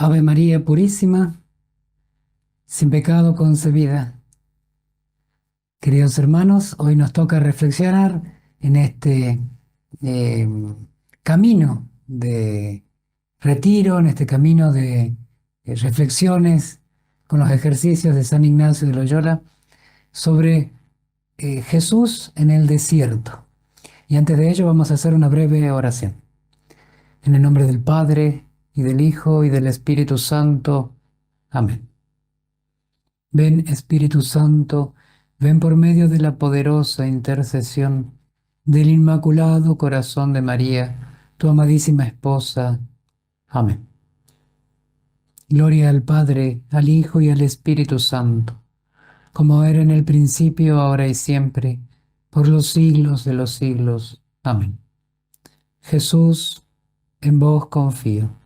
Ave María Purísima, sin pecado concebida. Queridos hermanos, hoy nos toca reflexionar en este eh, camino de retiro, en este camino de reflexiones con los ejercicios de San Ignacio de Loyola sobre Jesús en el desierto. Y antes de ello vamos a hacer una breve oración. En el nombre del Padre, y del Hijo, y del Espíritu Santo. Amén. Ven Espíritu Santo, ven por medio de la poderosa intercesión del Inmaculado Corazón de María, tu amadísima esposa. Amén. Gloria al Padre, al Hijo y al Espíritu Santo, como era en el principio, ahora y siempre, por los siglos de los siglos. Amén. Jesús, en vos confío.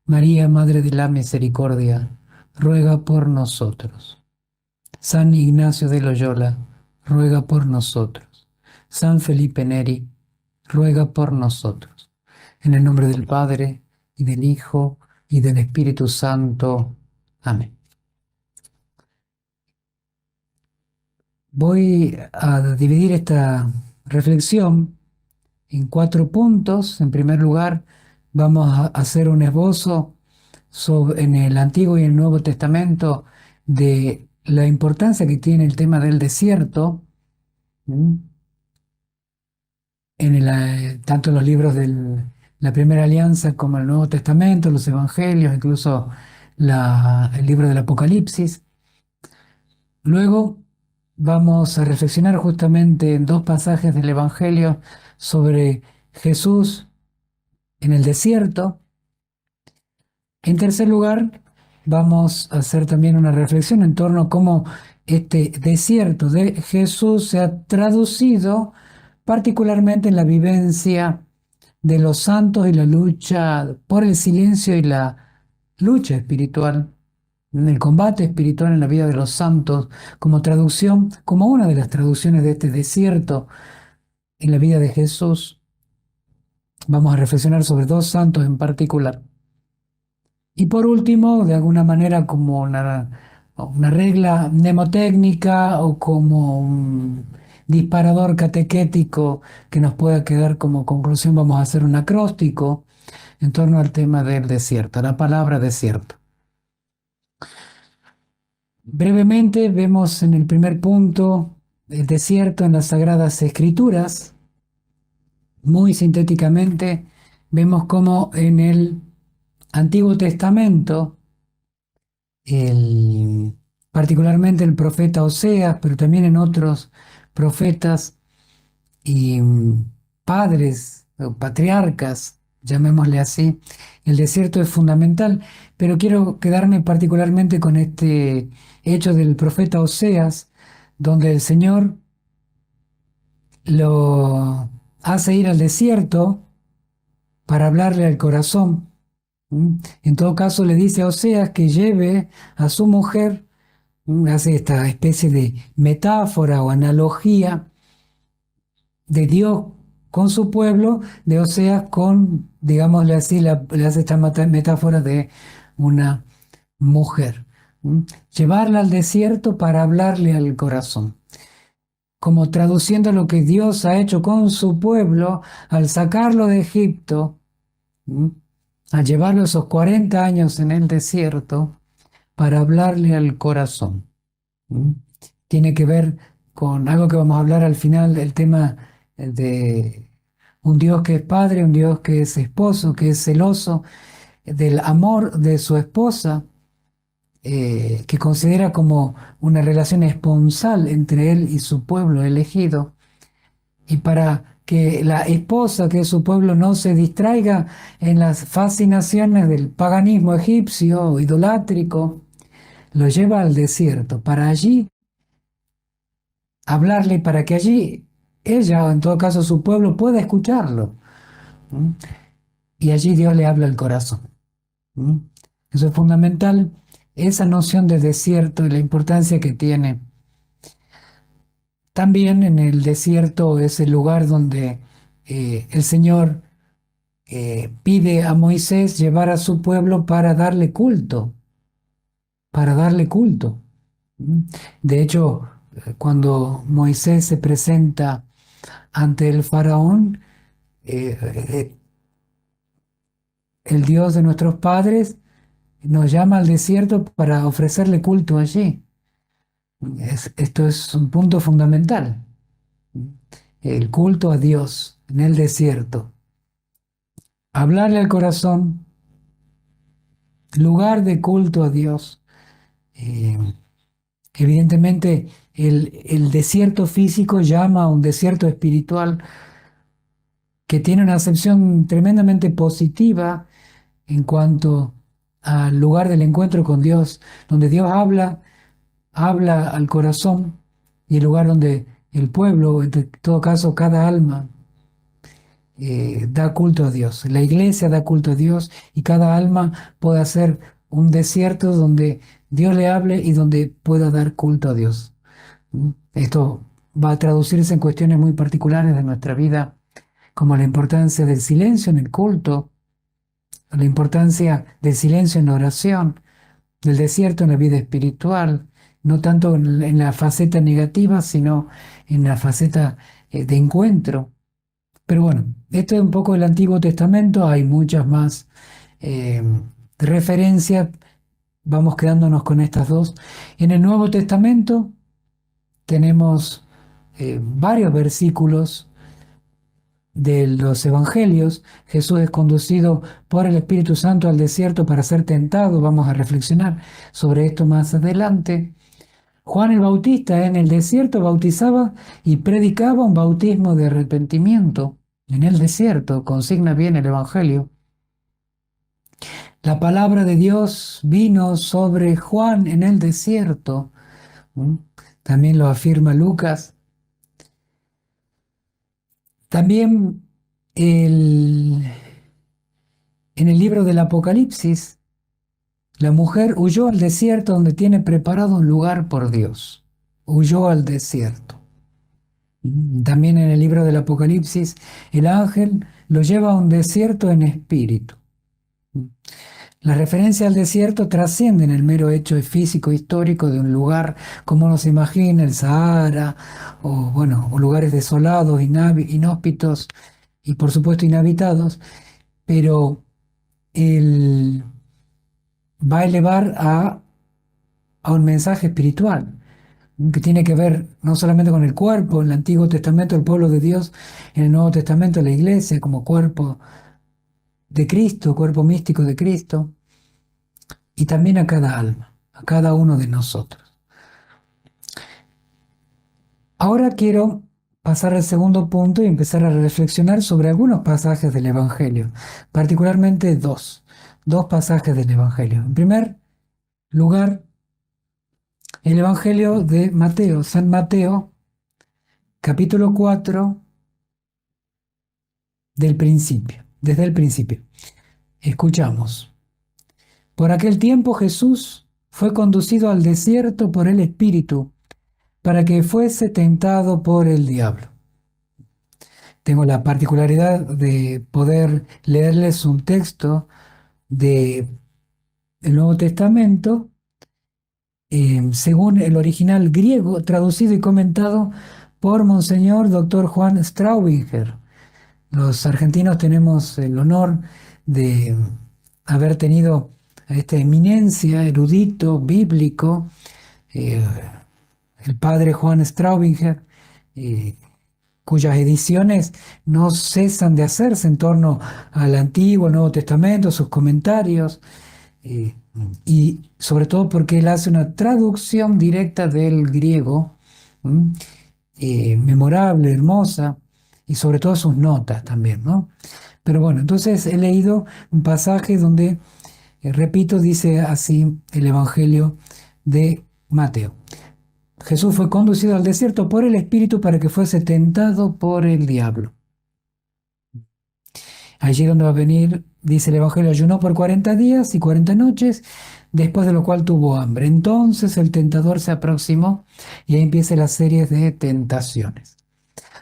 María, Madre de la Misericordia, ruega por nosotros. San Ignacio de Loyola, ruega por nosotros. San Felipe Neri, ruega por nosotros. En el nombre del Padre, y del Hijo, y del Espíritu Santo. Amén. Voy a dividir esta reflexión en 4 puntos. En primer lugar, vamos a hacer un esbozo en el Antiguo y el Nuevo Testamento de la importancia que tiene el tema del desierto. ¿Mm? Tanto los libros de la Primera Alianza como el Nuevo Testamento, los Evangelios, incluso el libro del Apocalipsis. Luego vamos a reflexionar justamente en 2 pasajes del Evangelio sobre Jesús en el desierto. En tercer lugar, vamos a hacer también una reflexión en torno a cómo este desierto de Jesús se ha traducido particularmente en la vivencia de los santos y la lucha por el silencio y la lucha espiritual, en el combate espiritual en la vida de los santos, como traducción, como una de las traducciones de este desierto en la vida de Jesús. Vamos a reflexionar sobre 2 santos en particular. Y por último, de alguna manera como una regla mnemotécnica o como un disparador catequético que nos pueda quedar como conclusión, vamos a hacer un acróstico en torno al tema del desierto, la palabra desierto. Brevemente vemos en el primer punto el desierto en las Sagradas Escrituras. Muy sintéticamente vemos cómo en el Antiguo Testamento particularmente el profeta Oseas, pero también en otros profetas y padres o patriarcas, llamémosle así, el desierto es fundamental, pero quiero quedarme particularmente con este hecho del profeta Oseas, donde el Señor lo hace ir al desierto para hablarle al corazón. En todo caso, le dice a Oseas que lleve a su mujer, hace esta especie de metáfora o analogía de Dios con su pueblo, de Oseas con, digámosle así, le hace esta metáfora de una mujer. Llevarla al desierto para hablarle al corazón, como traduciendo lo que Dios ha hecho con su pueblo al sacarlo de Egipto, al llevarlo esos 40 años en el desierto para hablarle al corazón. ¿Mm? Tiene que ver con algo que vamos a hablar al final, el tema de un Dios que es padre, un Dios que es esposo, que es celoso del amor de su esposa, que considera como una relación esponsal entre él y su pueblo elegido. Y para que la esposa, que es su pueblo, no se distraiga en las fascinaciones del paganismo egipcio o idolátrico, lo lleva al desierto para allí hablarle, para que allí ella, o en todo caso su pueblo, pueda escucharlo. ¿Mm? Y allí Dios le habla al corazón. ¿Mm? Eso es fundamental, esa noción de desierto y la importancia que tiene. También en el desierto es el lugar donde el Señor pide a Moisés llevar a su pueblo para darle culto, para darle culto. De hecho, cuando Moisés se presenta ante el faraón, eh, eh, el Dios de nuestros padres nos llama al desierto para ofrecerle culto allí. Esto es un punto fundamental. El culto a Dios en el desierto. Hablarle al corazón, lugar de culto a Dios. Eh, Evidentemente, el desierto físico llama a un desierto espiritual que tiene una acepción tremendamente positiva en cuanto al lugar del encuentro con Dios, donde Dios habla al corazón, y el lugar donde el pueblo, en todo caso cada alma, da culto a Dios. La iglesia da culto a Dios y cada alma puede hacer un desierto donde Dios le hable y donde pueda dar culto a Dios. Esto va a traducirse en cuestiones muy particulares de nuestra vida, como la importancia del silencio en el culto, la importancia del silencio en la oración, del desierto en la vida espiritual, no tanto en la faceta negativa, sino en la faceta de encuentro. Pero bueno, esto es un poco del Antiguo Testamento, hay muchas más eh, referencias, vamos quedándonos con estas dos. En el Nuevo Testamento tenemos varios versículos de los Evangelios. Jesús es conducido por el Espíritu Santo al desierto para ser tentado. Vamos a reflexionar sobre esto más adelante. Juan el Bautista en el desierto bautizaba y predicaba un bautismo de arrepentimiento. En el desierto, consigna bien el Evangelio. La palabra de Dios vino sobre Juan en el desierto. ¿Mm? También lo afirma Lucas. También en el libro del Apocalipsis, la mujer huyó al desierto donde tiene preparado un lugar por Dios. Huyó al desierto. También en el libro del Apocalipsis, el ángel lo lleva a un desierto en espíritu. Las referencias al desierto trascienden el mero hecho físico histórico de un lugar como uno se imagina, el Sahara, o bueno, o lugares desolados, inhóspitos y por supuesto inhabitados, pero él va a elevar a un mensaje espiritual que tiene que ver no solamente con el cuerpo, en el Antiguo Testamento el pueblo de Dios, en el Nuevo Testamento la iglesia como cuerpo de Cristo, cuerpo místico de Cristo, y también a cada alma, a cada uno de nosotros. Ahora quiero pasar al segundo punto y empezar a reflexionar sobre algunos pasajes del Evangelio, particularmente dos pasajes del Evangelio. En primer lugar, el Evangelio de Mateo, San Mateo, capítulo 4, del principio, desde el principio. Escuchamos. Por aquel tiempo Jesús fue conducido al desierto por el Espíritu para que fuese tentado por el diablo. Tengo la particularidad de poder leerles un texto del Nuevo Testamento según el original griego, traducido y comentado por Monseñor Dr. Juan Straubinger. Los argentinos tenemos el honor de haber tenido a esta eminencia, erudito, bíblico, eh, el padre Juan Straubinger, cuyas ediciones no cesan de hacerse en torno al Antiguo, al Nuevo Testamento, sus comentarios, eh, y sobre todo porque él hace una traducción directa del griego, memorable, hermosa, y sobre todo sus notas también, ¿no? Pero bueno, entonces he leído un pasaje donde, repito, dice así el Evangelio de Mateo. Jesús fue conducido al desierto por el Espíritu para que fuese tentado por el diablo. Allí donde va a venir, dice el Evangelio, ayunó por 40 días y 40 noches, después de lo cual tuvo hambre. Entonces el tentador se aproximó y ahí empieza la serie de tentaciones.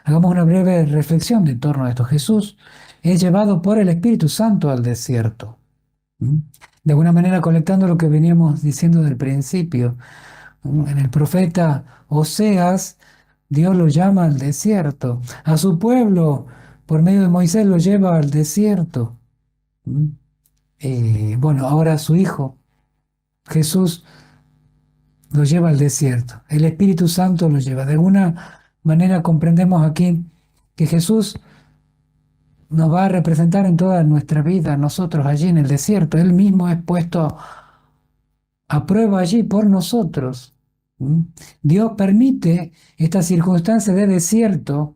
Hagamos una breve reflexión en torno a esto. Jesús es llevado por el Espíritu Santo al desierto. ¿Mm? De alguna manera conectando lo que veníamos diciendo del principio. En el profeta Oseas, Dios lo llama al desierto. A su pueblo, por medio de Moisés, lo lleva al desierto. ¿Mm? Bueno, ahora a su Hijo, Jesús, lo lleva al desierto. El Espíritu Santo lo lleva. De alguna manera comprendemos aquí que Jesús nos va a representar en toda nuestra vida, nosotros allí en el desierto. Él mismo es puesto a prueba allí por nosotros. ¿Mm? Dios permite esta circunstancia de desierto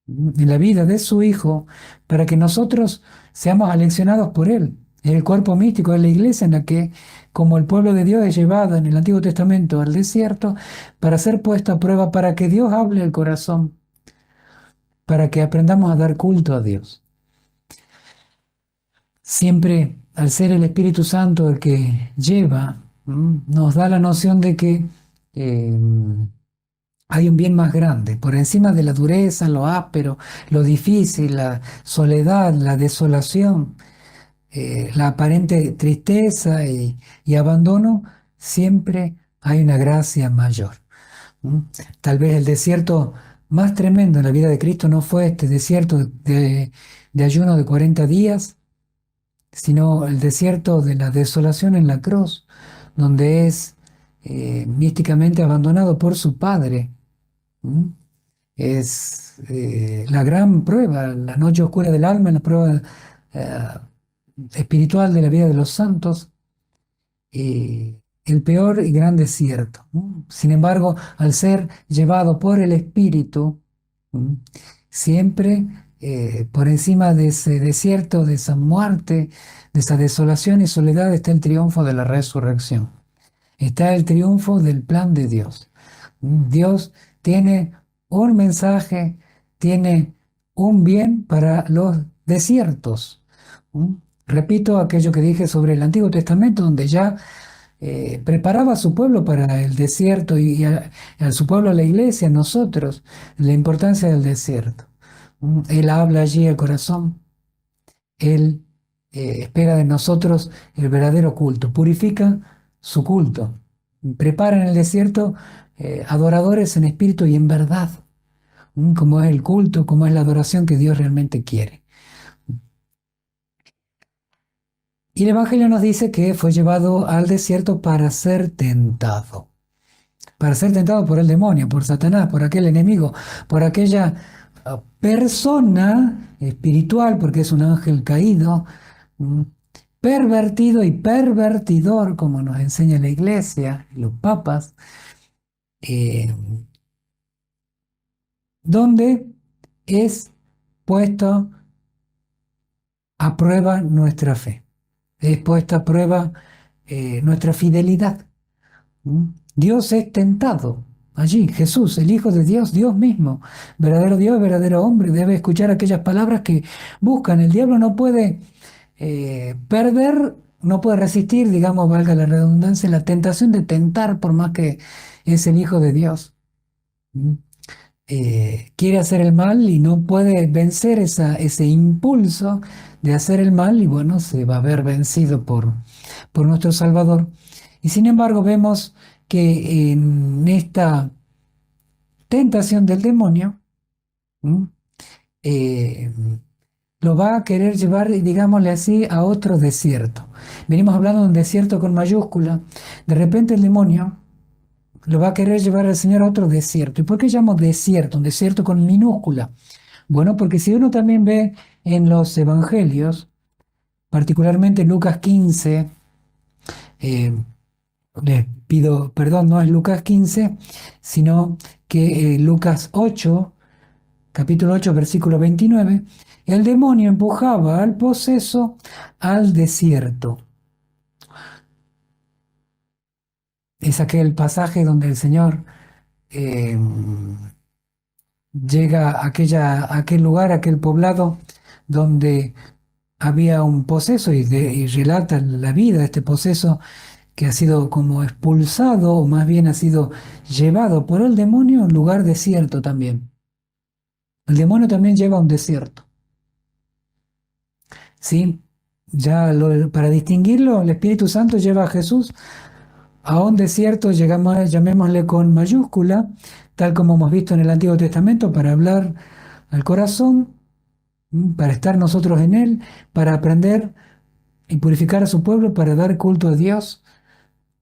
en la vida de su Hijo para que nosotros seamos aleccionados por Él. Es el cuerpo místico de la iglesia en la que, como el pueblo de Dios es llevado en el Antiguo Testamento al desierto para ser puesto a prueba, para que Dios hable el corazón, para que aprendamos a dar culto a Dios. Siempre, al ser el Espíritu Santo el que lleva, nos da la noción de que eh, hay un bien más grande, por encima de la dureza, lo áspero, lo difícil, la soledad, la desolación, la aparente tristeza y abandono, siempre hay una gracia mayor. ¿Mm? Tal vez el desierto más tremendo en la vida de Cristo no fue este desierto de ayuno de 40 días, sino el desierto de la desolación en la cruz, donde es místicamente abandonado por su Padre. ¿Mm? Es la gran prueba, la noche oscura del alma, la prueba eh, espiritual de la vida de los santos, el peor y gran desierto. ¿No? Sin embargo, al ser llevado por el Espíritu, ¿mm? siempre por encima de ese desierto, de esa muerte, de esa desolación y soledad, está el triunfo de la resurrección. Está el triunfo del plan de Dios. Dios tiene un mensaje, tiene un bien para los desiertos. ¿Mm? Repito aquello que dije sobre el Antiguo Testamento, donde ya preparaba a su pueblo para el desierto y a su pueblo, a la iglesia, a nosotros, la importancia del desierto. Él habla allí al corazón, Él espera de nosotros el verdadero culto, purifica su culto, prepara en el desierto adoradores en espíritu y en verdad, como es el culto, como es la adoración que Dios realmente quiere. Y el Evangelio nos dice que fue llevado al desierto para ser tentado por el demonio, por Satanás, por aquel enemigo, por aquella persona espiritual, porque es un ángel caído, mm, pervertido y pervertidor, como nos enseña la iglesia, los papas, eh, donde es puesto a prueba nuestra fe, es puesta a prueba nuestra fidelidad. ¿Mm? Dios es tentado allí, Jesús, el Hijo de Dios, Dios mismo, verdadero Dios, verdadero hombre, debe escuchar aquellas palabras que buscan. El diablo no puede perder, no puede resistir, digamos, valga la redundancia, la tentación de tentar por más que es el Hijo de Dios. ¿Mm? Quiere hacer el mal y no puede vencer ese impulso de hacer el mal y bueno, se va a ver vencido por nuestro Salvador. Y sin embargo vemos que en esta tentación del demonio, ¿m? eh, lo va a querer llevar, digámosle así, a otro desierto. Venimos hablando de un desierto con mayúscula. De repente el demonio lo va a querer llevar al Señor a otro desierto. ¿Y por qué llamo desierto? Un desierto con minúscula. Bueno, porque si uno también ve en los evangelios, particularmente Lucas 15, eh, les pido perdón, no es Lucas 15, sino que Lucas 8, capítulo 8, versículo 29, el demonio empujaba al poseso al desierto. Es aquel pasaje donde el Señor eh, llega a aquel lugar, a aquel poblado, donde había un poseso y relata la vida de este poseso que ha sido como expulsado, o más bien ha sido llevado por el demonio a un lugar desierto también. El demonio también lleva a un desierto. ¿sí? Para distinguirlo, el Espíritu Santo lleva a Jesús a un desierto, llamémosle con mayúscula, tal como hemos visto en el Antiguo Testamento, para hablar al corazón, para estar nosotros en él, para aprender y purificar a su pueblo, para dar culto a Dios.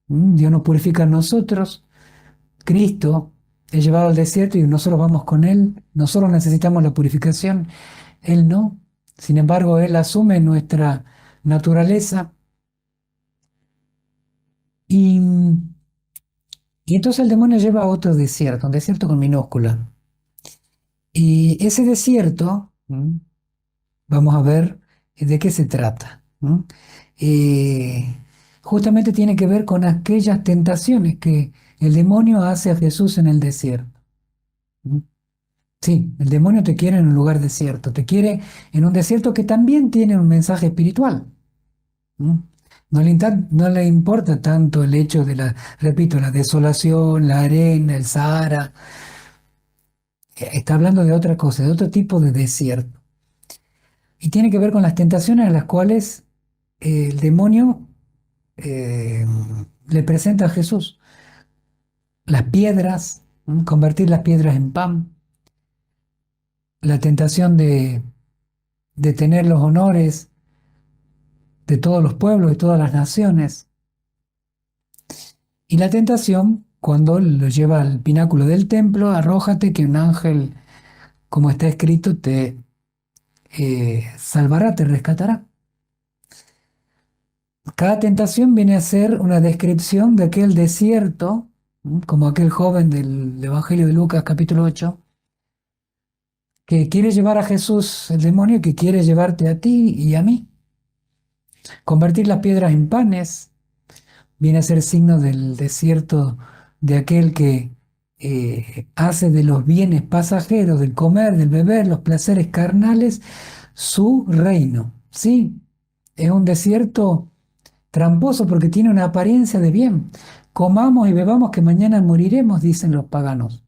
Dios nos purifica a nosotros. Cristo es llevado al desierto y nosotros vamos con él. Nosotros necesitamos la purificación, él no. Sin embargo, él asume nuestra naturaleza y, y entonces el demonio lleva a otro desierto, un desierto con minúscula. Y ese desierto, vamos a ver de qué se trata. Eh, Justamente tiene que ver con aquellas tentaciones que el demonio hace a Jesús en el desierto. ¿Mm? Sí, el demonio te quiere en un lugar desierto, te quiere en un desierto que también tiene un mensaje espiritual. ¿Mm? No le importa tanto el hecho de repito, la desolación, la arena, el Sahara. Está hablando de otra cosa, de otro tipo de desierto. Y tiene que ver con las tentaciones a las cuales el demonio eh, le presenta a Jesús. Las piedras, convertir las piedras en pan, la tentación de tener los honores de todos los pueblos y todas las naciones, y la tentación cuando lo lleva al pináculo del templo, arrójate que un ángel, como está escrito, te salvará, te rescatará. Cada tentación viene a ser una descripción de aquel desierto, como aquel joven del Evangelio de Lucas capítulo 8, que quiere llevar a Jesús, el demonio, que quiere llevarte a ti y a mí. Convertir las piedras en panes viene a ser signo del desierto de aquel que hace de los bienes pasajeros, del comer, del beber, los placeres carnales, su reino. Sí, es un desierto tramposo porque tiene una apariencia de bien. Comamos y bebamos que mañana moriremos, dicen los paganos.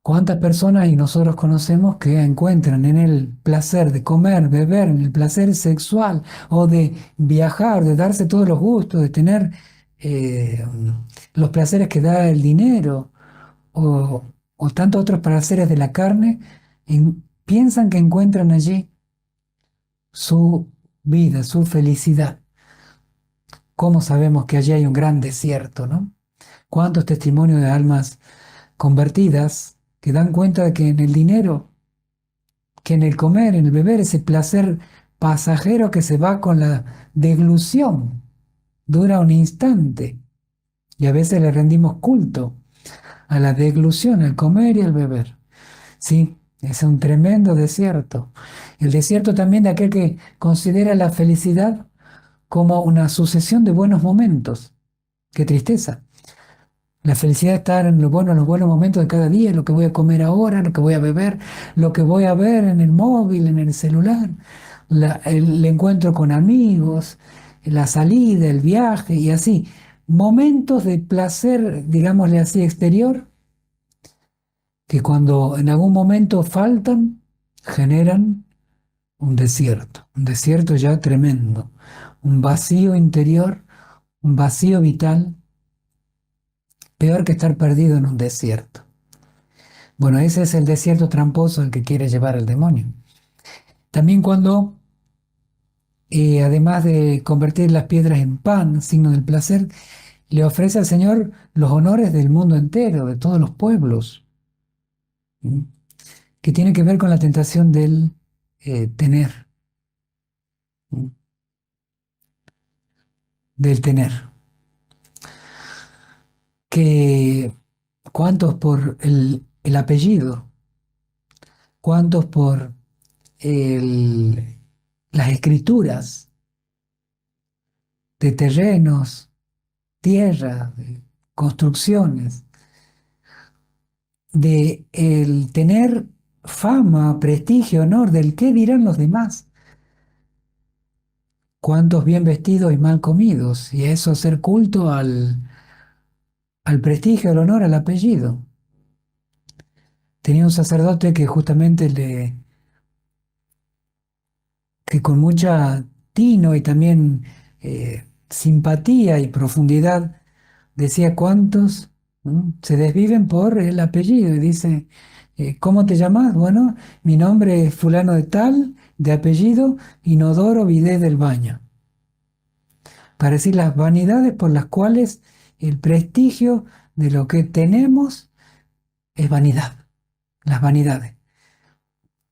¿Cuántas personas y nosotros conocemos que encuentran en el placer de comer, beber, en el placer sexual o de viajar, de darse todos los gustos, de tener eh, los placeres que da el dinero o, o tantos otros placeres de la carne, piensan que encuentran allí su vida, su felicidad? ¿Cómo sabemos que allí hay un gran desierto, no? ¿Cuántos testimonios de almas convertidas que dan cuenta de que en el dinero, que en el comer, en el beber, ese placer pasajero que se va con la deglución, dura un instante y a veces le rendimos culto a la deglución, al comer y al beber? Sí, es un tremendo desierto. El desierto también de aquel que considera la felicidad como una sucesión de buenos momentos. Qué tristeza. La felicidad está en lo bueno, en los buenos momentos de cada día, lo que voy a comer ahora, lo que voy a beber, lo que voy a ver en el móvil, en el celular, el encuentro con amigos, la salida, el viaje y así. Momentos de placer, digámosle así, exterior, que cuando en algún momento faltan, generan un desierto ya tremendo, un vacío interior, un vacío vital, peor que estar perdido en un desierto. Bueno, ese es el desierto tramposo al que quiere llevar el demonio. También cuando, además de convertir las piedras en pan, signo del placer, le ofrece al Señor los honores del mundo entero, de todos los pueblos, ¿sí? Que tiene que ver con la tentación del tener, ¿sí? Del tener. Que cuántos por el apellido, cuántos por el- las escrituras de terrenos, tierra, de construcciones, de el tener fama, prestigio, honor, del qué dirán los demás. Cuántos bien vestidos y mal comidos, y eso hacer culto al prestigio, al honor, al apellido. Tenía un sacerdote que justamente que con mucha tino y también simpatía y profundidad decía cuántos se desviven por el apellido y dice, ¿cómo te llamas? Bueno, mi nombre es fulano de tal, de apellido Inodoro Bidet del Baño. Para decir las vanidades por las cuales el prestigio de lo que tenemos es vanidad, las vanidades.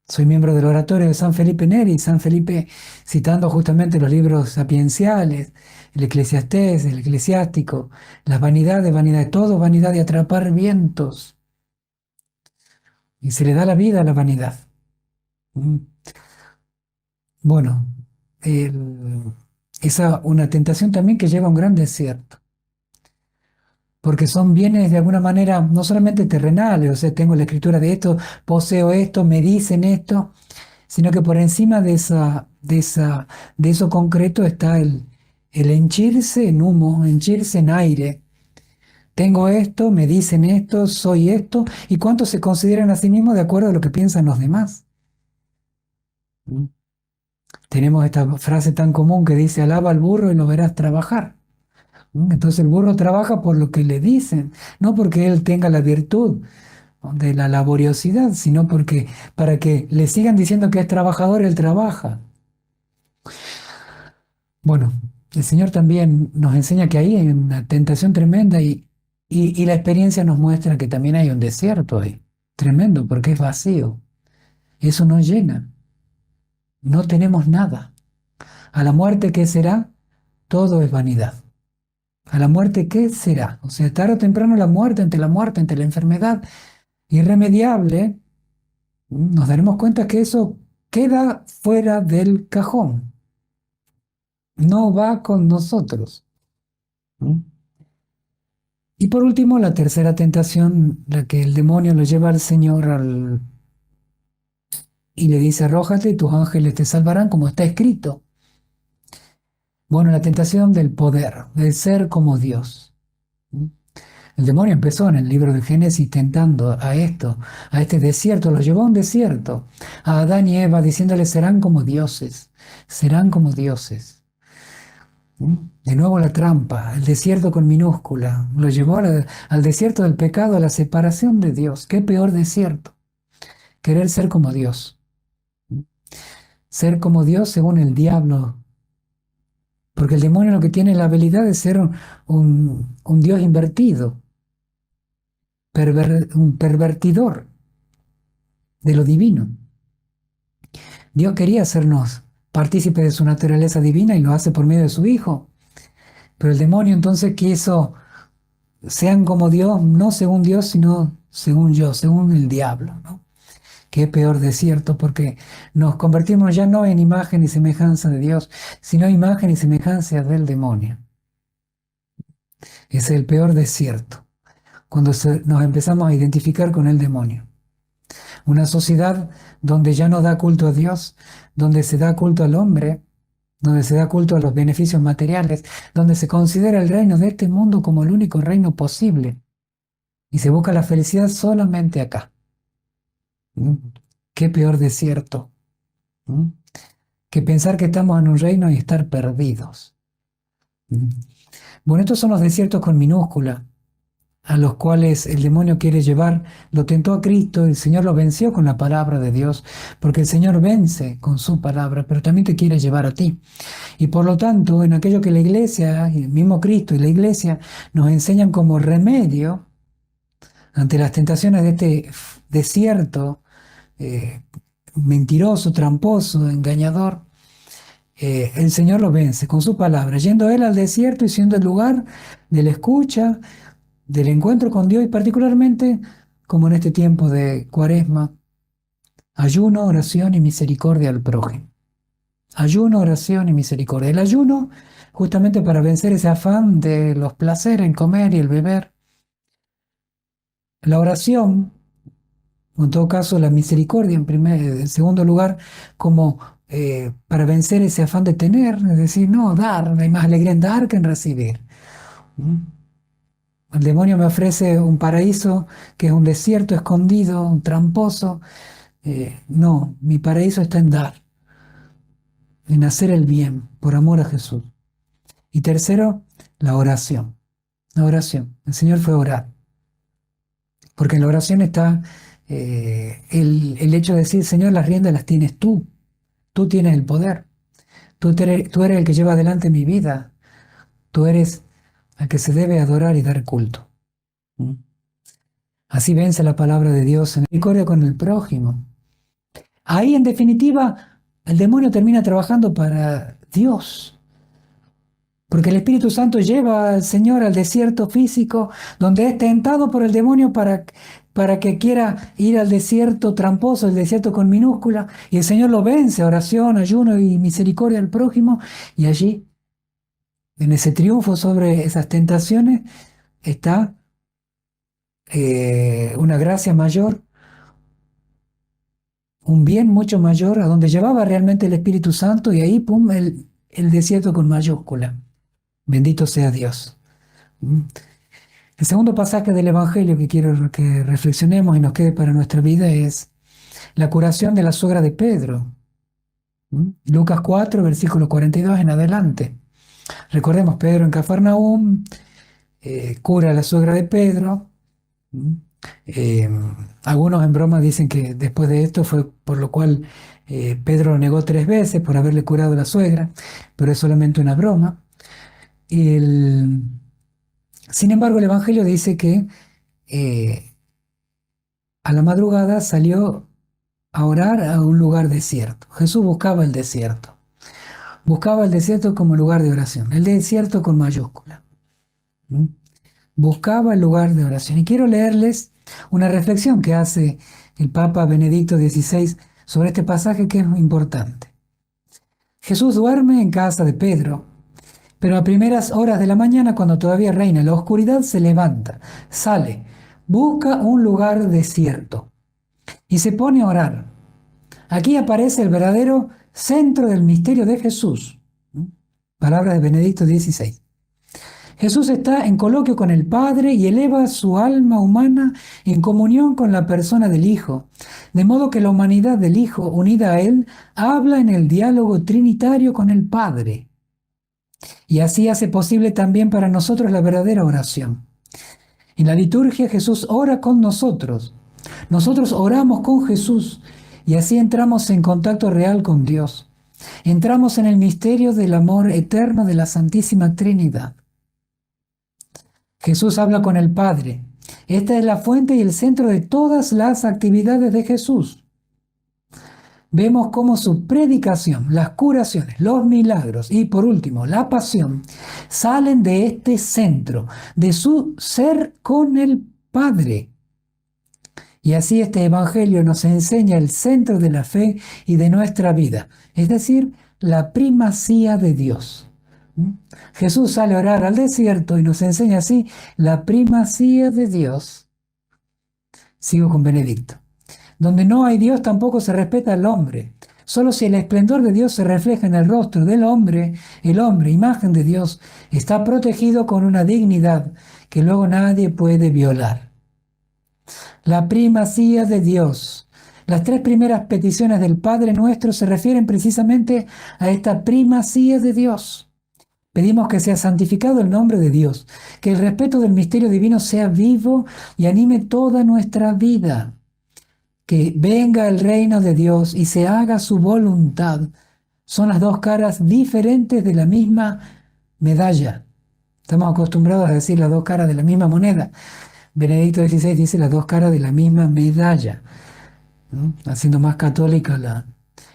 Soy miembro del oratorio de San Felipe Neri, San Felipe citando justamente los libros sapienciales, el Eclesiastés, el Eclesiástico, las vanidades, vanidad de todo, vanidad de atrapar vientos. Y se le da la vida a la vanidad. Mm. Bueno, esa una tentación también que lleva a un gran desierto, porque son bienes de alguna manera no solamente terrenales, o sea, tengo la escritura de esto, poseo esto, me dicen esto, sino que por encima de eso concreto está el henchirse en humo, henchirse en aire. Tengo esto, me dicen esto, soy esto, y cuántos se consideran a sí mismos de acuerdo a lo que piensan los demás. ¿Mm? Tenemos esta frase tan común que dice, alaba al burro y lo verás trabajar. Entonces el burro trabaja por lo que le dicen, no porque él tenga la virtud de la laboriosidad, sino porque para que le sigan diciendo que es trabajador, él trabaja. Bueno, el Señor también nos enseña que ahí hay una tentación tremenda y la experiencia nos muestra que también hay un desierto ahí, tremendo, porque es vacío. Eso no llena, no tenemos nada. A la muerte, ¿qué será? Todo es vanidad. A la muerte, ¿qué será? O sea, tarde o temprano la muerte, ante la enfermedad irremediable, nos daremos cuenta que eso queda fuera del cajón, no va con nosotros. ¿Mm? Y por último, la tercera tentación, la que el demonio lo lleva al Señor y le dice, arrójate y tus ángeles te salvarán, como está escrito. Bueno, la tentación del poder, de ser como Dios. ¿Mm? El demonio empezó en el libro de Génesis tentando a esto, a este desierto, lo llevó a un desierto, a Adán y Eva, diciéndoles, serán como dioses. ¿Mm? De nuevo la trampa, el desierto con minúscula, lo llevó al desierto del pecado, a la separación de Dios. ¿Qué peor desierto? Querer ser como Dios. ¿Mm? Ser como Dios según el diablo, porque el demonio lo que tiene es la habilidad de ser un Dios invertido, un pervertidor de lo divino. Dios quería hacernos partícipes de su naturaleza divina y lo hace por medio de su Hijo. Pero el demonio entonces quiso, sean como Dios, no según Dios, sino según yo, según el diablo, ¿no? Qué peor desierto, porque nos convertimos ya no en imagen y semejanza de Dios, sino imagen y semejanza del demonio. Es el peor desierto, cuando nos empezamos a identificar con el demonio. Una sociedad donde ya no da culto a Dios, donde se da culto al hombre, donde se da culto a los beneficios materiales, donde se considera el reino de este mundo como el único reino posible y se busca la felicidad solamente acá. ¿Mm? Qué peor desierto. ¿Mm? Que pensar que estamos en un reino y estar perdidos. ¿Mm? Bueno, estos son los desiertos con minúscula, a los cuales el demonio quiere llevar. Lo tentó a Cristo, el Señor lo venció con la palabra de Dios, porque el Señor vence con su palabra, pero también te quiere llevar a ti. Y por lo tanto, en aquello que la iglesia, y el mismo Cristo y la iglesia nos enseñan como remedio ante las tentaciones de este desierto mentiroso, tramposo, engañador, el Señor lo vence con su palabra, yendo Él al desierto y siendo el lugar de la escucha, del encuentro con Dios y particularmente, como en este tiempo de Cuaresma, ayuno, oración y misericordia al prójimo. Ayuno, oración y misericordia. El ayuno, justamente para vencer ese afán de los placeres, el comer y el beber. La oración, en todo caso, la misericordia en segundo lugar, como para vencer ese afán de tener, es decir, no, dar, hay más alegría en dar que en recibir. ¿Mm? El demonio me ofrece un paraíso que es un desierto escondido, un tramposo. No, mi paraíso está en dar. en hacer el bien por amor a Jesús. Y tercero, la oración. La oración. El Señor fue a orar. Porque en la oración está el hecho de decir, Señor, las riendas las tienes tú. Tú tienes el poder. Tú eres el que lleva adelante mi vida. Tú eres al que se debe adorar y dar culto. ¿Mm? Así vence la palabra de Dios en misericordia con el prójimo. Ahí, en definitiva, el demonio termina trabajando para Dios. Porque el Espíritu Santo lleva al Señor al desierto físico, donde es tentado por el demonio para que quiera ir al desierto tramposo, el desierto con minúscula, y el Señor lo vence, oración, ayuno y misericordia al prójimo, y allí, en ese triunfo sobre esas tentaciones, está una gracia mayor, un bien mucho mayor, a donde llevaba realmente el Espíritu Santo, y ahí, pum, el desierto con mayúscula. Bendito sea Dios. ¿Mm? El segundo pasaje del Evangelio que quiero que reflexionemos y nos quede para nuestra vida es la curación de la suegra de Pedro. Lucas 4, versículo 42 en adelante. Recordemos, Pedro en Cafarnaúm cura a la suegra de Pedro. Eh, Algunos en broma dicen que después de esto fue por lo cual Pedro lo negó 3 veces por haberle curado a la suegra, pero es solamente una broma. Sin embargo, el Evangelio dice que a la madrugada salió a orar a un lugar desierto. Jesús buscaba el desierto. Buscaba el desierto como lugar de oración. El desierto con mayúscula. ¿Mm? Buscaba el lugar de oración. Y quiero leerles una reflexión que hace el Papa Benedicto XVI sobre este pasaje que es muy importante. Jesús duerme en casa de Pedro, pero a primeras horas de la mañana, cuando todavía reina la oscuridad, se levanta, sale, busca un lugar desierto y se pone a orar. Aquí aparece el verdadero centro del misterio de Jesús. Palabras de Benedicto XVI. Jesús está en coloquio con el Padre y eleva su alma humana en comunión con la persona del Hijo, de modo que la humanidad del Hijo, unida a Él, habla en el diálogo trinitario con el Padre. Y así hace posible también para nosotros la verdadera oración. En la liturgia Jesús ora con nosotros. Nosotros oramos con Jesús y así entramos en contacto real con Dios. Entramos en el misterio del amor eterno de la Santísima Trinidad. Jesús habla con el Padre. Esta es la fuente y el centro de todas las actividades de Jesús. Vemos cómo su predicación, las curaciones, los milagros y por último la pasión salen de este centro, de su ser con el Padre. Y así este Evangelio nos enseña el centro de la fe y de nuestra vida, es decir, la primacía de Dios. Jesús sale a orar al desierto y nos enseña así la primacía de Dios. Sigo con Benedicto. Donde no hay Dios tampoco se respeta al hombre. Solo si el esplendor de Dios se refleja en el rostro del hombre, el hombre, imagen de Dios, está protegido con una dignidad que luego nadie puede violar. La primacía de Dios. Las 3 primeras peticiones del Padre Nuestro se refieren precisamente a esta primacía de Dios. Pedimos que sea santificado el nombre de Dios, que el respeto del misterio divino sea vivo y anime toda nuestra vida. Que venga el reino de Dios y se haga su voluntad. Son las 2 caras diferentes de la misma medalla. Estamos acostumbrados a decir las 2 caras de la misma moneda. Benedicto XVI dice las 2 caras de la misma medalla, ¿no? Haciendo más católica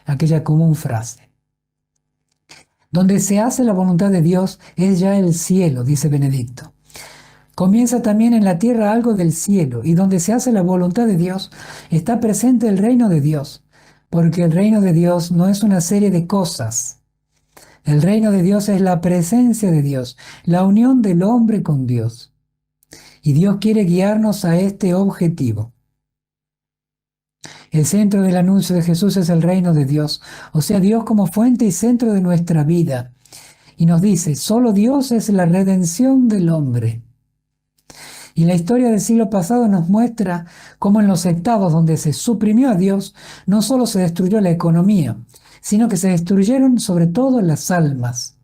aquella común frase. Donde se hace la voluntad de Dios es ya el cielo, dice Benedicto. Comienza también en la tierra algo del cielo, y donde se hace la voluntad de Dios está presente el reino de Dios, porque el reino de Dios no es una serie de cosas. El reino de Dios es la presencia de Dios, la unión del hombre con Dios. Y Dios quiere guiarnos a este objetivo. El centro del anuncio de Jesús es el reino de Dios, o sea, Dios como fuente y centro de nuestra vida. Y nos dice, solo Dios es la redención del hombre. Y la historia del siglo pasado nos muestra cómo en los estados donde se suprimió a Dios, no solo se destruyó la economía, sino que se destruyeron sobre todo las almas.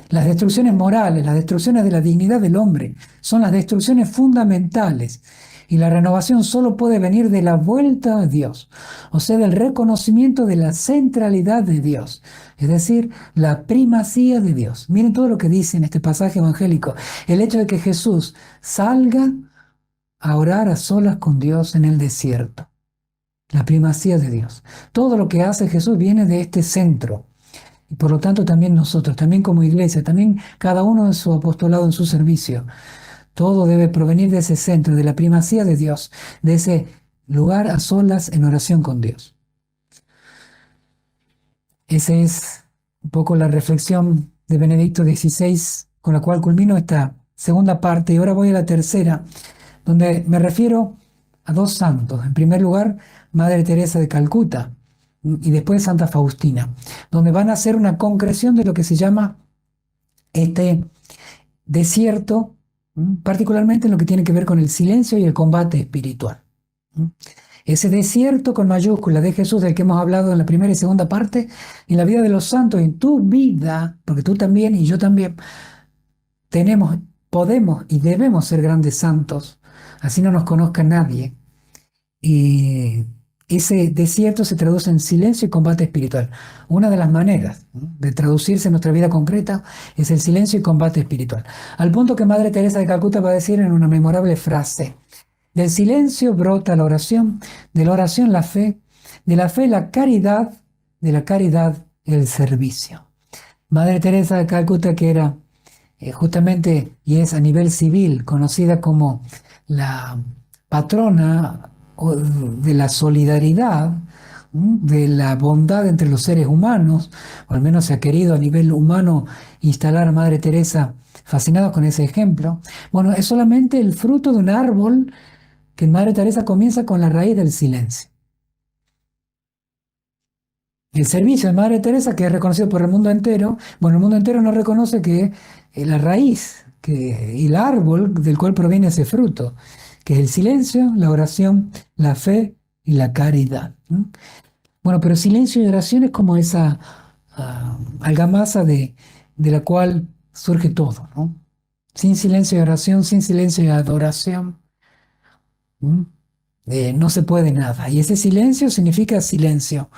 Las destrucciones morales, las destrucciones de la dignidad del hombre, son las destrucciones fundamentales. Y la renovación solo puede venir de la vuelta a Dios, o sea, del reconocimiento de la centralidad de Dios, es decir, la primacía de Dios. Miren todo lo que dice en este pasaje evangélico. El hecho de que Jesús salga a orar a solas con Dios en el desierto. La primacía de Dios. Todo lo que hace Jesús viene de este centro. Y por lo tanto también nosotros, también como iglesia, también cada uno en su apostolado, en su servicio. Todo debe provenir de ese centro, de la primacía de Dios, de ese lugar a solas en oración con Dios. Esa es un poco la reflexión de Benedicto XVI, con la cual culmino esta segunda parte. Y ahora voy a la tercera, donde me refiero a dos santos. En primer lugar, Madre Teresa de Calcuta y después Santa Faustina, donde van a hacer una concreción de lo que se llama este desierto, particularmente en lo que tiene que ver con el silencio y el combate espiritual. Ese desierto con mayúscula de Jesús del que hemos hablado en la primera y segunda parte, en la vida de los santos, en tu vida, porque tú también y yo también podemos y debemos ser grandes santos, así no nos conozca nadie. Y ese desierto se traduce en silencio y combate espiritual. Una de las maneras, ¿no?, de traducirse en nuestra vida concreta es el silencio y combate espiritual. Al punto que Madre Teresa de Calcuta va a decir en una memorable frase: del silencio brota la oración, de la oración la fe, de la fe la caridad, de la caridad el servicio. Madre Teresa de Calcuta, que era justamente y es a nivel civil conocida como la patrona de la solidaridad, de la bondad entre los seres humanos, o al menos se ha querido a nivel humano instalar a Madre Teresa, fascinado con ese ejemplo. Bueno, es solamente el fruto de un árbol que Madre Teresa comienza con la raíz del silencio. El servicio de Madre Teresa, que es reconocido por el mundo entero, bueno, el mundo entero no reconoce que la raíz y el árbol del cual proviene ese fruto, que es el silencio, la oración, la fe y la caridad. Bueno, pero silencio y oración es como esa argamasa de la cual surge todo, ¿no? Sin silencio y oración, sin silencio y adoración, no se puede nada. Y ese silencio significa silencio.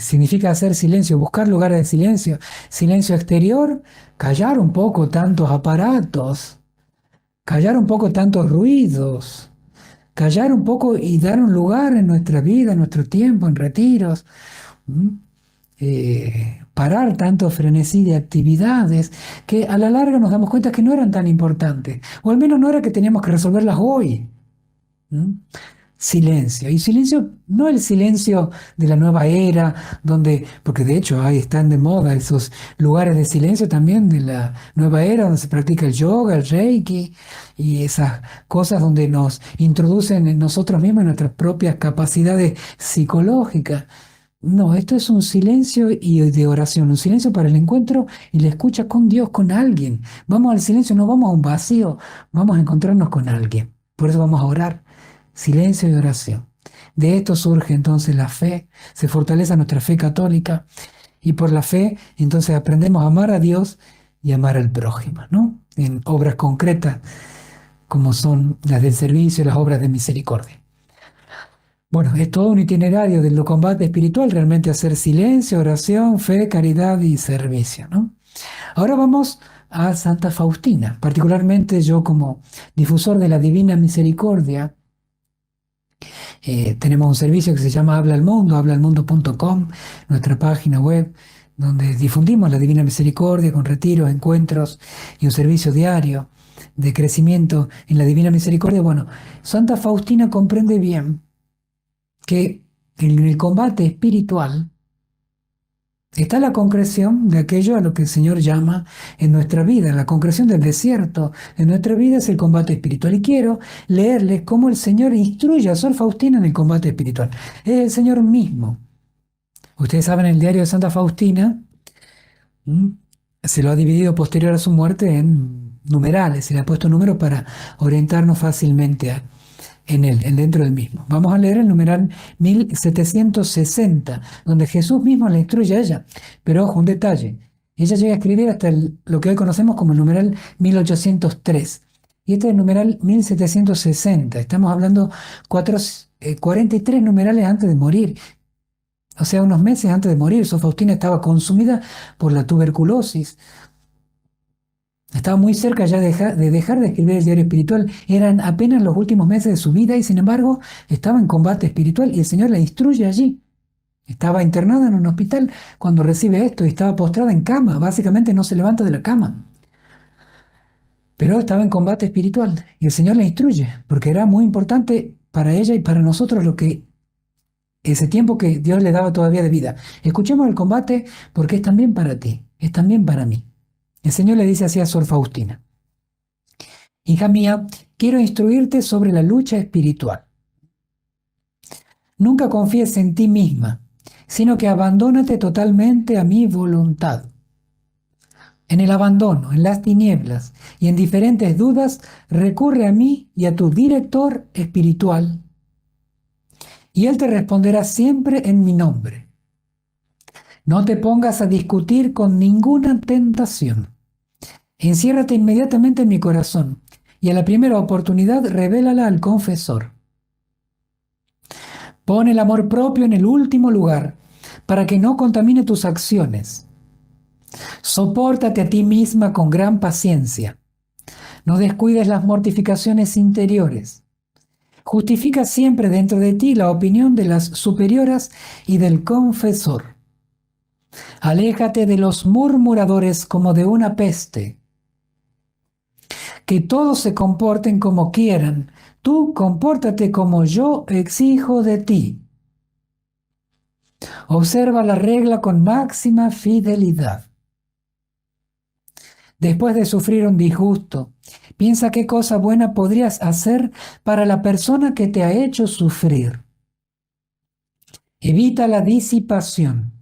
Significa hacer silencio, buscar lugares de silencio. Silencio exterior, callar un poco tantos aparatos, callar un poco tantos ruidos, callar un poco y dar un lugar en nuestra vida, en nuestro tiempo, en retiros. Parar tanto frenesí de actividades que a la larga nos damos cuenta que no eran tan importantes, o al menos no era que teníamos que resolverlas hoy. Silencio. Y silencio, no el silencio de la nueva era, porque de hecho ahí están de moda esos lugares de silencio también de la nueva era, donde se practica el yoga, el reiki, y esas cosas donde nos introducen en nosotros mismos, en nuestras propias capacidades psicológicas. No, esto es un silencio y de oración, un silencio para el encuentro y la escucha con Dios, con alguien. Vamos al silencio, no vamos a un vacío, vamos a encontrarnos con alguien. Por eso vamos a orar. Silencio y oración. De esto surge entonces la fe, se fortalece nuestra fe católica y por la fe entonces aprendemos a amar a Dios y amar al prójimo, ¿no? En obras concretas como son las del servicio y las obras de misericordia. Bueno, es todo un itinerario del combate espiritual, realmente hacer silencio, oración, fe, caridad y servicio, ¿no? Ahora vamos a Santa Faustina, particularmente yo como difusor de la Divina Misericordia. Tenemos un servicio que se llama Habla al Mundo, hablalmundo.com, nuestra página web, donde difundimos la Divina Misericordia con retiros, encuentros y un servicio diario de crecimiento en la Divina Misericordia. Bueno, Santa Faustina comprende bien que en el combate espiritual está la concreción de aquello a lo que el Señor llama en nuestra vida, la concreción del desierto en nuestra vida es el combate espiritual. Y quiero leerles cómo el Señor instruye a Sor Faustina en el combate espiritual. Es el Señor mismo. Ustedes saben, el diario de Santa Faustina se lo ha dividido posterior a su muerte en numerales, se le ha puesto números para orientarnos fácilmente dentro del mismo. Vamos a leer el numeral 1760, donde Jesús mismo le instruye a ella. Pero ojo, un detalle. Ella llega a escribir hasta lo que hoy conocemos como el numeral 1803. Y este es el numeral 1760. Estamos hablando 43 numerales antes de morir. O sea, unos meses antes de morir. Sor Faustina estaba consumida por la tuberculosis. Estaba muy cerca ya de dejar de escribir el diario espiritual. Eran apenas los últimos meses de su vida y sin embargo estaba en combate espiritual y el Señor la instruye allí. Estaba internada en un hospital cuando recibe esto y estaba postrada en cama. Básicamente no se levanta de la cama. Pero estaba en combate espiritual y el Señor la instruye porque era muy importante para ella y para nosotros ese tiempo que Dios le daba todavía de vida. Escuchemos el combate porque es también para ti, es también para mí. El Señor le dice así a Sor Faustina: hija mía, quiero instruirte sobre la lucha espiritual. Nunca confíes en ti misma, sino que abandónate totalmente a mi voluntad. En el abandono, en las tinieblas y en diferentes dudas, recurre a mí y a tu director espiritual, y él te responderá siempre en mi nombre. No te pongas a discutir con ninguna tentación. Enciérrate inmediatamente en mi corazón y a la primera oportunidad revélala al confesor. Pon el amor propio en el último lugar para que no contamine tus acciones. Sopórtate a ti misma con gran paciencia. No descuides las mortificaciones interiores. Justifica siempre dentro de ti la opinión de las superioras y del confesor. Aléjate de los murmuradores como de una peste. Que todos se comporten como quieran. Tú compórtate como yo exijo de ti. Observa la regla con máxima fidelidad. Después de sufrir un disgusto, piensa qué cosa buena podrías hacer para la persona que te ha hecho sufrir. Evita la disipación.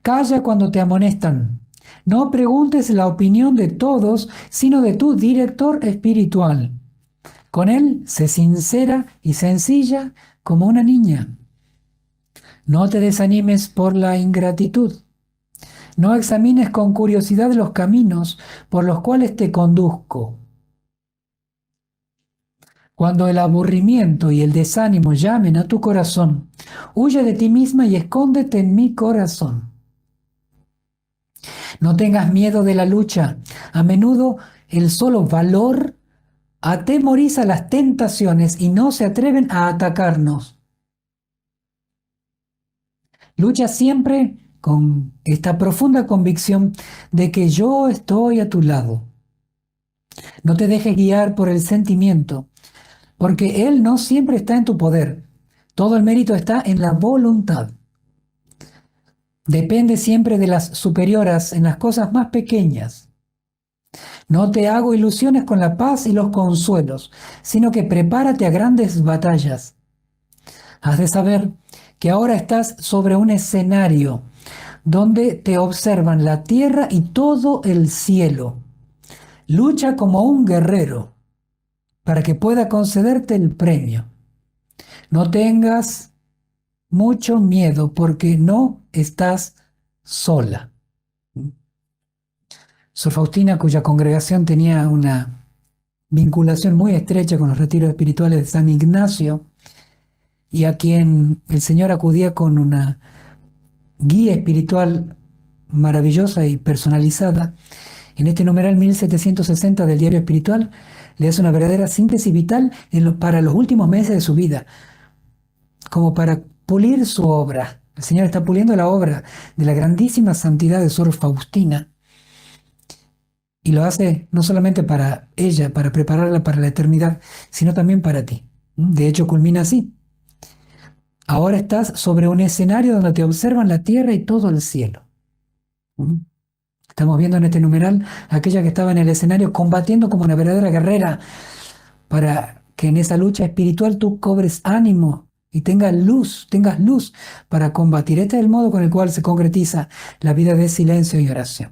Calla cuando te amonestan. No preguntes la opinión de todos, sino de tu director espiritual. Con él, sé sincera y sencilla como una niña. No te desanimes por la ingratitud. No examines con curiosidad los caminos por los cuales te conduzco. Cuando el aburrimiento y el desánimo llamen a tu corazón, huye de ti misma y escóndete en mi corazón. No tengas miedo de la lucha. A menudo el solo valor atemoriza las tentaciones y no se atreven a atacarnos. Lucha siempre con esta profunda convicción de que yo estoy a tu lado. No te dejes guiar por el sentimiento, porque él no siempre está en tu poder. Todo el mérito está en la voluntad. Depende siempre de las superioras en las cosas más pequeñas. No te hago ilusiones con la paz y los consuelos, sino que prepárate a grandes batallas. Has de saber que ahora estás sobre un escenario donde te observan la tierra y todo el cielo. Lucha como un guerrero para que pueda concederte el premio. No tengas mucho miedo porque no estás sola. Sor Faustina, cuya congregación tenía una vinculación muy estrecha con los retiros espirituales de San Ignacio y a quien el Señor acudía con una guía espiritual maravillosa y personalizada, en este numeral 1760 del Diario Espiritual le hace una verdadera síntesis vital para los últimos meses de su vida, como para pulir su obra. El Señor está puliendo la obra de la grandísima santidad de Sor Faustina y lo hace no solamente para ella, para prepararla para la eternidad, sino también para ti. De hecho, culmina así. Ahora estás sobre un escenario donde te observan la tierra y todo el cielo. Estamos viendo en este numeral a aquella que estaba en el escenario combatiendo como una verdadera guerrera para que en esa lucha espiritual tú cobres ánimo y tengas luz para combatir. Este es el modo con el cual se concretiza la vida de silencio y oración.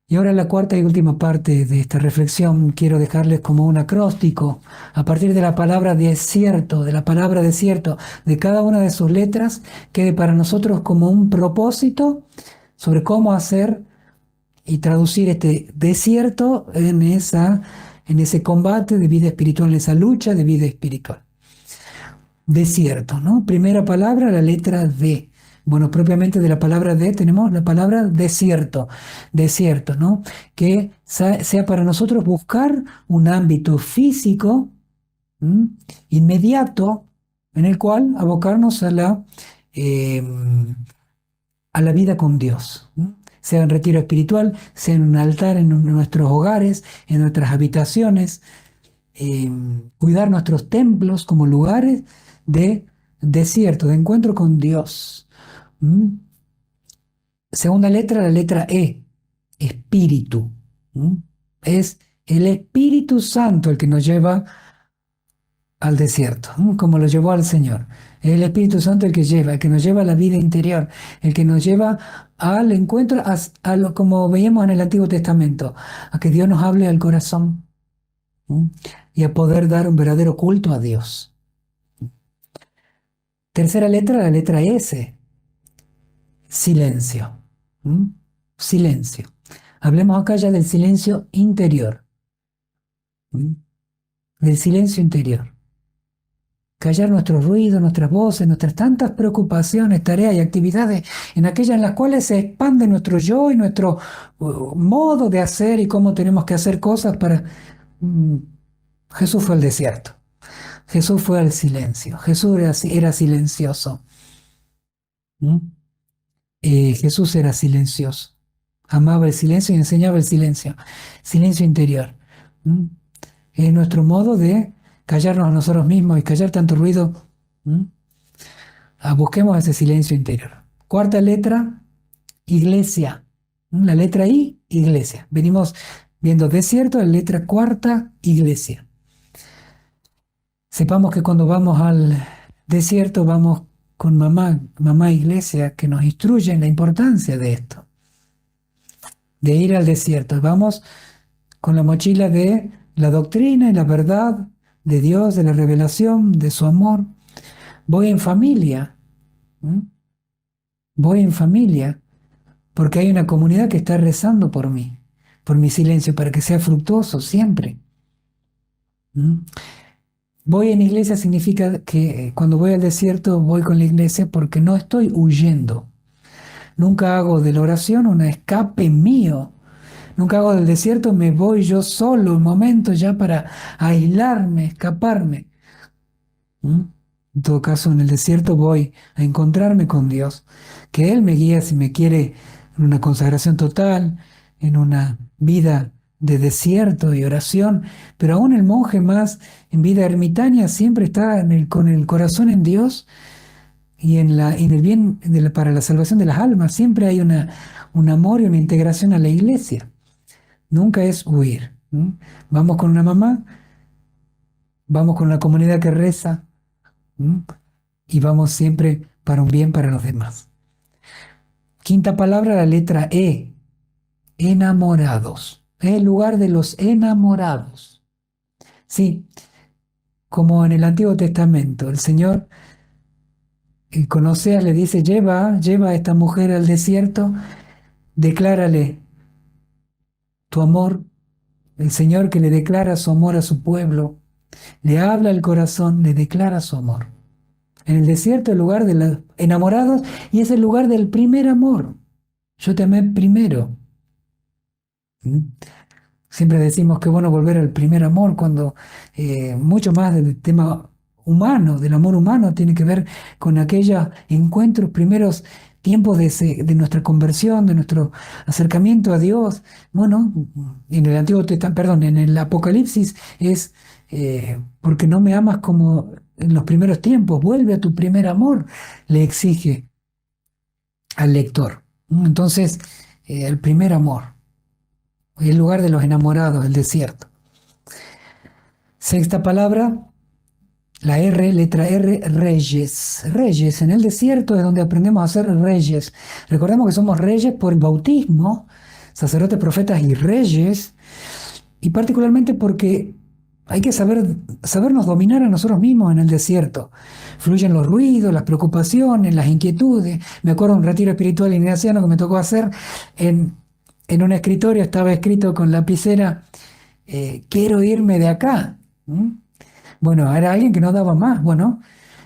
Y ahora la cuarta y última parte de esta reflexión quiero dejarles como un acróstico a partir de la palabra desierto, de la palabra desierto, de cada una de sus letras, quede para nosotros como un propósito sobre cómo hacer y traducir este desierto en ese combate de vida espiritual, en esa lucha de vida espiritual. Desierto, ¿no? Primera palabra, la letra D. Bueno, propiamente de la palabra D tenemos la palabra desierto, desierto, ¿no? Que sea para nosotros buscar un ámbito físico, ¿m? Inmediato, en el cual abocarnos eh, a la vida con Dios, ¿m? Sea en retiro espiritual, sea en un altar en nuestros hogares, en nuestras habitaciones, cuidar nuestros templos como lugares de desierto, de encuentro con Dios. ¿Mm? Segunda letra, la letra E, espíritu. ¿Mm? Es el Espíritu Santo el que nos lleva al desierto, como lo llevó al Señor. Es el Espíritu Santo el que nos lleva a la vida interior, el que nos lleva al encuentro, como veíamos en el Antiguo Testamento, a que Dios nos hable al corazón. ¿Mm? Y a poder dar un verdadero culto a Dios. Tercera letra, la letra S, silencio. ¿Mm? Silencio. Hablemos acá ya del silencio interior. ¿Mm? Del silencio interior. Callar nuestros ruidos, nuestras voces, nuestras tantas preocupaciones, tareas y actividades en aquellas en las cuales se expande nuestro yo y nuestro modo de hacer y cómo tenemos que hacer cosas para... Jesús fue al desierto. Jesús fue al silencio. Jesús era silencioso. ¿Mm? Jesús era silencioso. Amaba el silencio y enseñaba el silencio. Silencio interior. ¿Mm? Es nuestro modo de callarnos a nosotros mismos y callar tanto ruido. ¿Mm? Busquemos ese silencio interior. Cuarta letra, iglesia. ¿Mm? La letra I, iglesia. Venimos viendo desierto, la letra cuarta, iglesia. Sepamos que cuando vamos al desierto vamos con mamá iglesia, que nos instruye en la importancia de esto, de ir al desierto. Vamos con la mochila de la doctrina y la verdad de Dios, de la revelación, de su amor. Voy en familia. ¿Mm? Voy en familia porque hay una comunidad que está rezando por mí, por mi silencio, para que sea fructuoso siempre. ¿Mm? Voy en iglesia significa que cuando voy al desierto voy con la iglesia porque no estoy huyendo. Nunca hago de la oración un escape mío. Nunca hago del desierto, me voy yo solo un momento ya para aislarme, escaparme. ¿Mm? En todo caso, en el desierto voy a encontrarme con Dios, que Él me guía si me quiere en una consagración total, en una vida de desierto y oración, pero aún el monje más en vida ermitaña siempre está con el corazón en Dios y en el bien para la salvación de las almas. Siempre hay un amor y una integración a la iglesia. Nunca es huir. ¿Mm? Vamos con una mamá, vamos con la comunidad que reza. ¿Mm? Y vamos siempre para un bien para los demás. Quinta palabra, la letra E, enamorados. El lugar de los enamorados. Sí, como en el Antiguo Testamento, el Señor con Oseas le dice, lleva a esta mujer al desierto, declárale tu amor, el Señor que le declara su amor a su pueblo, le habla al corazón, le declara su amor. En el desierto, el lugar de los enamorados, y es el lugar del primer amor. Yo te amé primero. ¿Mm? Siempre decimos que es bueno volver al primer amor cuando mucho más del tema humano, del amor humano, tiene que ver con aquellos encuentros, primeros tiempos de nuestra conversión, de nuestro acercamiento a Dios. Bueno, en el Antiguo Testamento, perdón, en el Apocalipsis es porque no me amas como en los primeros tiempos, vuelve a tu primer amor, le exige al lector. Entonces, el primer amor. El lugar de los enamorados, el desierto. Sexta palabra, la R, letra R, reyes. Reyes, en el desierto es donde aprendemos a ser reyes. Recordemos que somos reyes por el bautismo, sacerdotes, profetas y reyes, y particularmente porque hay que sabernos dominar a nosotros mismos en el desierto. Fluyen los ruidos, las preocupaciones, las inquietudes. Me acuerdo de un retiro espiritual ignaciano que me tocó hacer en un escritorio, estaba escrito con lapicera, quiero irme de acá. ¿Mm? Bueno, era alguien que no daba más. Bueno,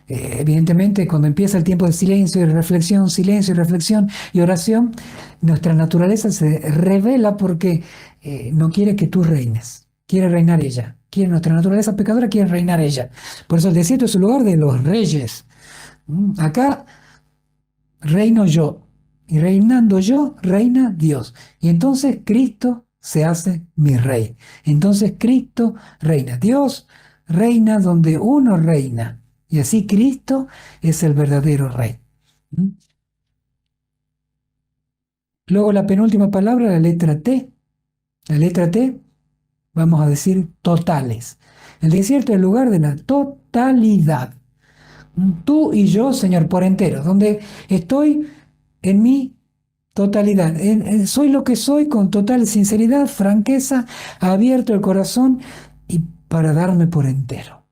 evidentemente cuando empieza el tiempo de silencio y reflexión y oración, nuestra naturaleza se revela porque no quiere que tú reines, quiere reinar ella. Nuestra naturaleza pecadora quiere reinar ella. Por eso el desierto es el lugar de los reyes. Acá reino yo, y reinando yo, reina Dios. Y entonces Cristo se hace mi rey. Entonces Cristo reina. Dios reina donde uno reina. Y así Cristo es el verdadero rey. ¿Mm? Luego la penúltima palabra, la letra T. La letra T, vamos a decir totales. El desierto es el lugar de la totalidad. Tú y yo, Señor, por entero, donde estoy en mi totalidad. Soy lo que soy con total sinceridad, franqueza, abierto el corazón y para darme por entero.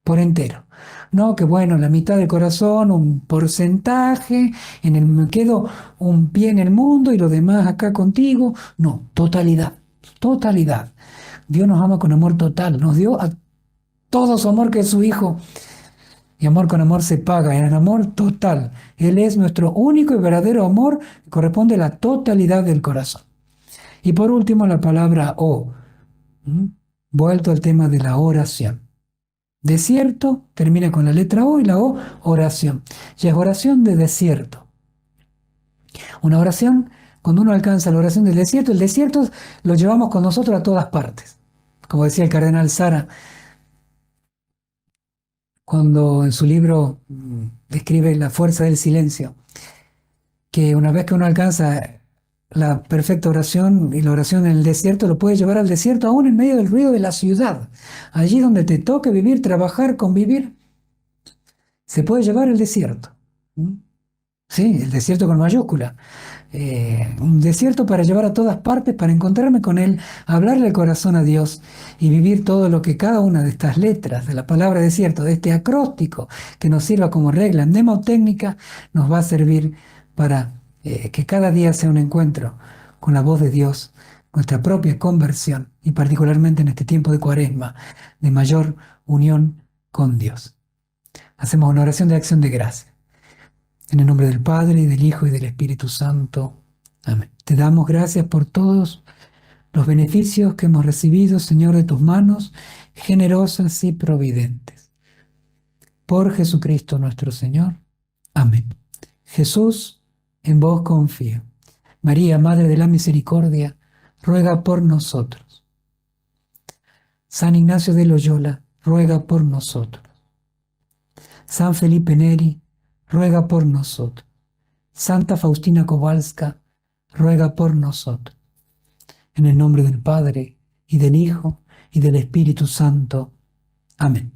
Por entero. No, que bueno, la mitad del corazón, un porcentaje, me quedo un pie en el mundo y lo demás acá contigo. No, totalidad, totalidad. Dios nos ama con amor total, nos dio a todo su amor que es su Hijo. Y amor con amor se paga, en el amor total. Él es nuestro único y verdadero amor, que corresponde a la totalidad del corazón. Y por último, la palabra O. Vuelto al tema de la oración. Desierto termina con la letra O y la O, oración. Y es oración de desierto. Una oración, cuando uno alcanza la oración del desierto, el desierto lo llevamos con nosotros a todas partes. Como decía el cardenal Sara, cuando en su libro describe la fuerza del silencio, que una vez que uno alcanza la perfecta oración y la oración en el desierto, lo puede llevar al desierto aún en medio del ruido de la ciudad. Allí donde te toque vivir, trabajar, convivir, se puede llevar el desierto. ¿Mm? Sí, el desierto con mayúscula. Un desierto para llevar a todas partes, para encontrarme con Él, hablarle el corazón a Dios y vivir todo lo que cada una de estas letras de la palabra desierto, de este acróstico que nos sirva como regla mnemotécnica, nos va a servir para que cada día sea un encuentro con la voz de Dios, nuestra propia conversión y particularmente en este tiempo de Cuaresma, de mayor unión con Dios. Hacemos una oración de acción de gracia. En el nombre del Padre, y del Hijo, y del Espíritu Santo. Amén. Te damos gracias por todos los beneficios que hemos recibido, Señor, de tus manos, generosas y providentes. Por Jesucristo nuestro Señor. Amén. Jesús, en vos confío. María, Madre de la Misericordia, ruega por nosotros. San Ignacio de Loyola, ruega por nosotros. San Felipe Neri, ruega por nosotros. Santa Faustina Kowalska, ruega por nosotros. En el nombre del Padre, y del Hijo, y del Espíritu Santo. Amén.